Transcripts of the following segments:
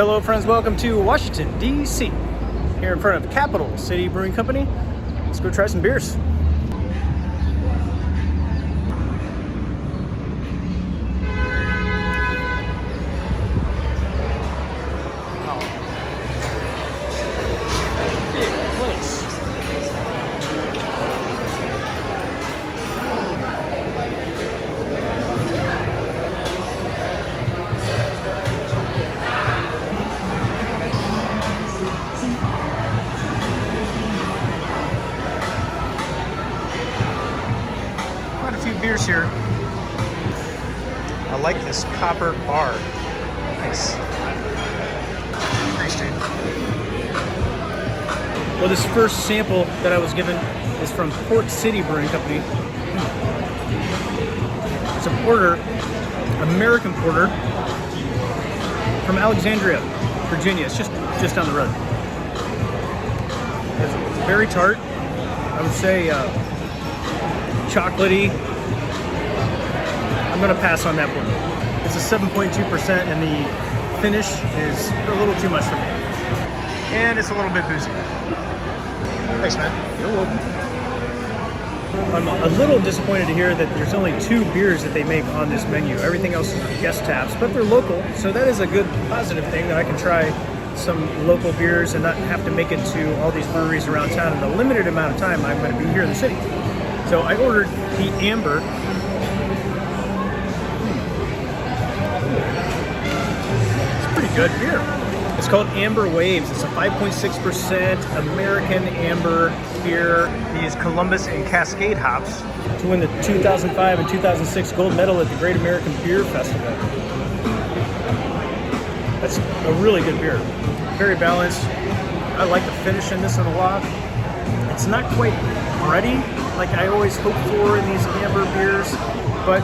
Hello friends, welcome to Washington, D.C. Here in front of Capital City Brewing Company. Let's go try some beers. Quite a few beers here. I like this copper bar. Nice. Nice, dude. Well, this first sample that I was given is from Port City Brewing Company. It's a porter, American porter from Alexandria, Virginia. It's just down the road. It's very tart. I would say chocolatey. I'm gonna pass on that one. It's a 7.2% and the finish is a little too much for me. And it's a little bit boozy. Thanks, man. You're welcome. I'm a little disappointed to hear that there's only 2 beers that they make on this menu. Everything else is guest taps, but they're local, so that is a good positive thing that I can try some local beers and not have to make it to all these breweries around town in the limited amount of time I'm going to be here in the city. So I ordered the Amber. It's pretty good beer. It's called Amber Waves. It's a 5.6% American Amber beer. They use Columbus and Cascade hops to win the 2005 and 2006 gold medal at the Great American Beer Festival. That's a really good beer. Very balanced. I like the finish in this one a lot. It's not quite bready like I always hope for in these amber beers, but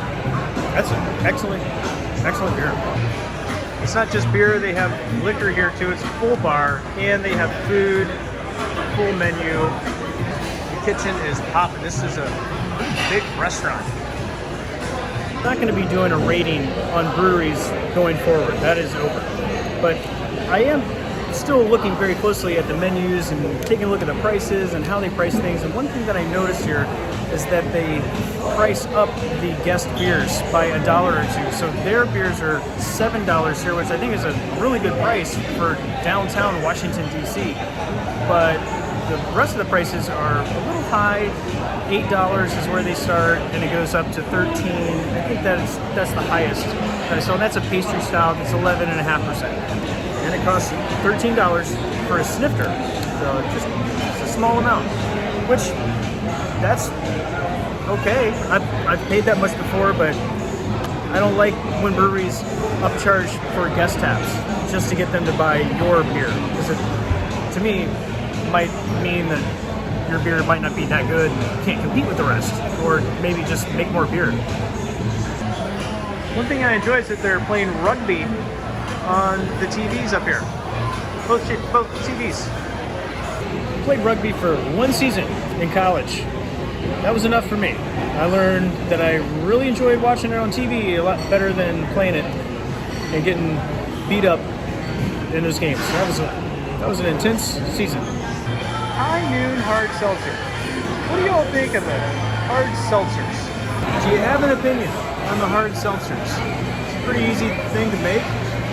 that's an excellent beer. It's not just beer, they have liquor here too. It's a full bar, and they have food, full menu. The kitchen is popping. This is a big restaurant. I'm not going to be doing a rating on breweries going forward. That is over. But I am still looking very closely at the menus and taking a look at the prices and how they price things. And one thing that I noticed here is that they price up the guest beers by $1 or $2. So their beers are $7 here, which I think is a really good price for downtown Washington, D.C. But the rest of the prices are a little high. $8 is where they start, and it goes up to $13. I think that's the highest. So that's a pastry style that's 11.5%. And it costs $13 for a snifter. So it's a small amount, which that's okay. I've paid that much before, but I don't like when breweries upcharge for guest taps just to get them to buy your beer. Because it, to me, might mean that your beer might not be that good and can't compete with the rest, or maybe just make more beer. One thing I enjoy is that they're playing rugby on the TVs up here. Both TVs. Played rugby for 1 season in college. That was enough for me. I learned that I really enjoyed watching it on TV a lot better than playing it and getting beat up in those games. That was an intense season. High Noon Hard Seltzer. What do y'all think of the hard seltzers? Do you have an opinion on the hard seltzers? It's a pretty easy thing to make.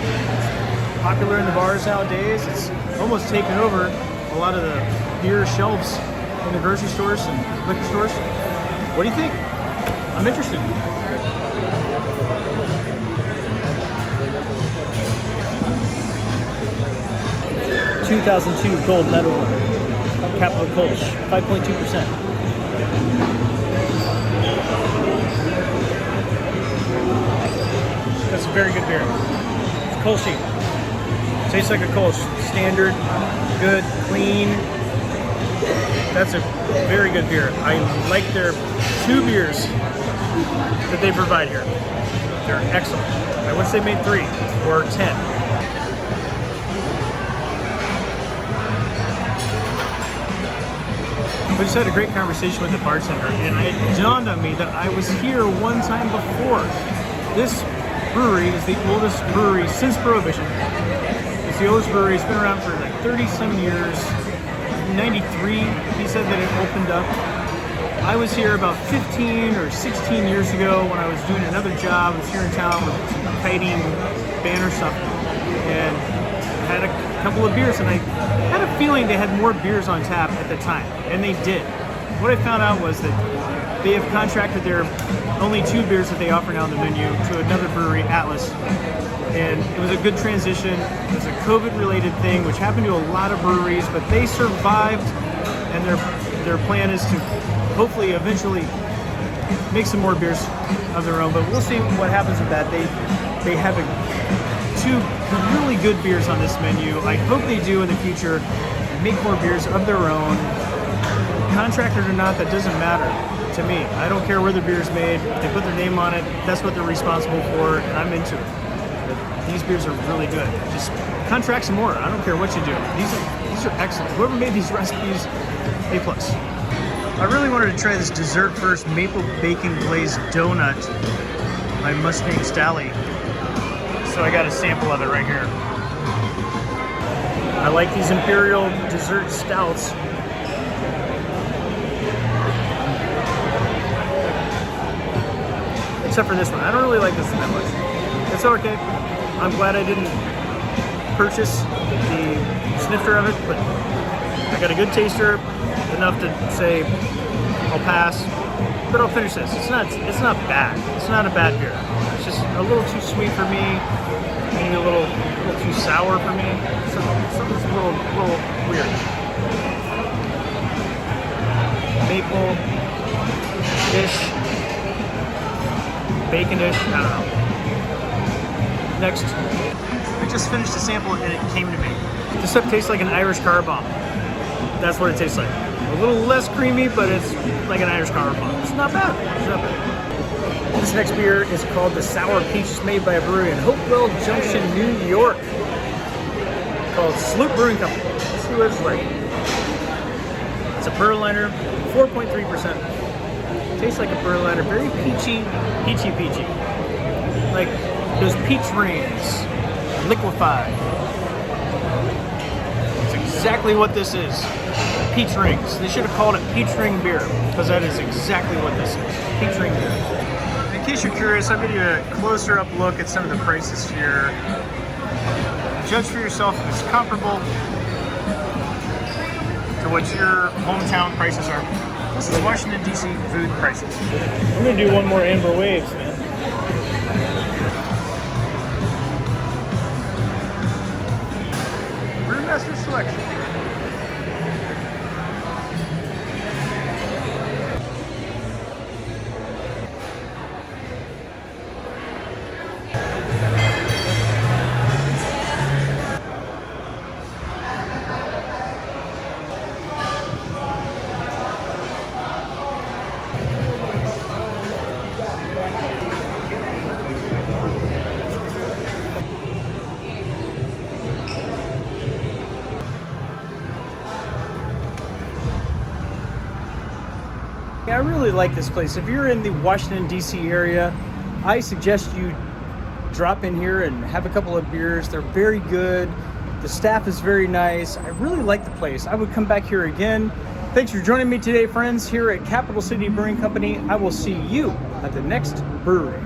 It's popular in the bars nowadays. It's almost taken over a lot of the beer shelves in the grocery stores and liquor stores. What do you think? I'm interested. (2002) gold medal, Capital Kolsch, 5.2%. That's a very good beer. It's Kolschy. Tastes like a Kolsch. Standard, good, clean. That's a very good beer. I like their 2 beers that they provide here. They're excellent. I wish they made 3 or 10. We just had a great conversation with the bartender, and it dawned on me that I was here one time before. This brewery is the oldest brewery since Prohibition. It's It's the oldest brewery. It's been around for like 30-some years. 93, he said that it opened up. I was here about 15 or 16 years ago when I was doing another job. I was here in town with kiting, banner stuff, and had a couple of beers, and I had a feeling they had more beers on tap at the time, and they did. What I found out was that they have contracted their only 2 beers that they offer now on the menu to another brewery, Atlas, and it was a good transition. It was a COVID-related thing, which happened to a lot of breweries, but they survived, and their plan is to hopefully eventually make some more beers of their own, but we'll see what happens with that. They have 2 really good beers on this menu. I hope they do in the future make more beers of their own. Contracted or not, that doesn't matter to me. I don't care where the beer's made. If they put their name on it, that's what they're responsible for, and I'm into it. But these beers are really good. Just contract some more. I don't care what you do. These are excellent. Whoever made these recipes, A+. I really wanted to try this dessert first, maple bacon glazed donut by Mustang Stally. So I got a sample of it right here. I like these imperial dessert stouts. Except for this one. I don't really like this one that much. It's okay. I'm glad I didn't purchase the snifter of it, but I got a good taster, enough to say I'll pass, but I'll finish this. It's not bad. It's not a bad beer. It's just a little too sweet for me, maybe a little too sour for me. Something's a little weird. Maple-ish, bacon-ish, I don't know. Next, I just finished the sample and it came to me. This stuff tastes like an Irish car bomb. That's what it tastes like. A little less creamy, but it's like an Irish car bomb. It's not bad. It's not bad. This next beer is called the Sour Peach. It's made by a brewery in Hopewell Junction, New York, called Sloop Brewing Company. Let's see what it's like. It's a Berliner, 4.3%. Tastes like a Berliner, very peachy. Like those peach rings, liquefied. It's exactly what this is. Peach rings. They should have called it peach ring beer, because that is exactly what this is. Peach ring beer. In case you're curious, I'll give you a closer up look at some of the prices here. Judge for yourself if it's comparable to what your hometown prices are. This is Washington, D.C. food prices. I'm going to do one more Amber Waves, man. Brewmaster Selection. I really like this place. If you're in the Washington, D.C. area, I suggest you drop in here and have a couple of beers. They're very good. The staff is very nice. I really like the place. I would come back here again. Thanks for joining me today, friends, here at Capital City Brewing Company. I will see you at the next brewery.